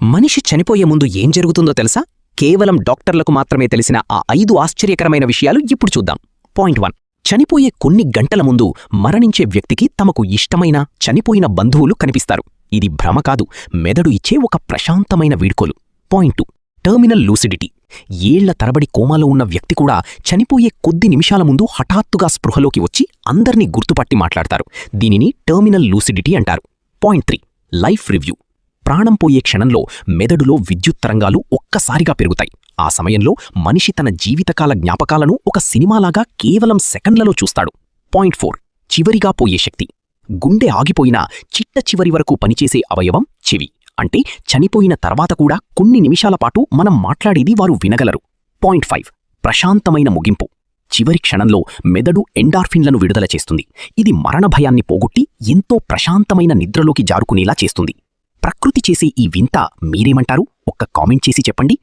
మనిషి చనిపోయే ముందు ఏం జరుగుతుందో తెలుసా? కేవలం డాక్టర్లకు మాత్రమే తెలిసిన ఆ 5 ఆశ్చర్యకరమైన విషయాలు ఇప్పుడు చూద్దాం. పాయింట్ 1. చనిపోయే కొన్ని గంటల ముందు మరణించే వ్యక్తికి తమకు ఇష్టమైన చనిపోయిన బంధువులు కనిపిస్తారు. ఇది భ్రమ కాదు, మెదడు ఇచ్చే ఒక ప్రశాంతమైన వీడ్కోలు. పాయింట్ 2. టర్మినల్ లూసిడిటీ. ఏళ్ల తరబడి కోమాలో ఉన్న వ్యక్తి కూడా చనిపోయే కొద్ది నిమిషాల ముందు హఠాత్తుగా స్పృహలోకి వచ్చి అందర్నీ గుర్తుపట్టి మాట్లాడతారు. దీనిని టర్మినల్ లూసిడిటీ అంటారు. పాయింట్ 3. Life review. ప్రాణం పోయే క్షణంలో మెదడులో విద్యుత్ తరంగాలు ఒక్కసారిగా పెరుగుతాయి. ఆ సమయంలో మనిషి తన జీవితకాల జ్ఞాపకాలను ఒక సినిమాలాగా కేవలం సెకండ్లలో చూస్తాడు. పాయింట్ 4. చివరిగా పోయే శక్తి. గుండె ఆగిపోయినా చిట్ట చివరి వరకు పనిచేసే అవయవం చెవి. అంటే చనిపోయిన తర్వాత కూడా కొన్ని నిమిషాల పాటు మనం మాట్లాడేది వారు వినగలరు. పాయింట్ 5. ప్రశాంతమైన ముగింపు. చివరి క్షణంలో మెదడు ఎండార్ఫిన్లను విడుదల చేస్తుంది. ఇది మరణ భయాన్ని పోగొట్టి ఎంతో ప్రశాంతమైన నిద్రలోకి జారుకునేలా చేస్తుంది. ప్రకృతి చేసే ఈ వింత మీరేమంటారు? ఒక్క కామెంట్ చేసి చెప్పండి.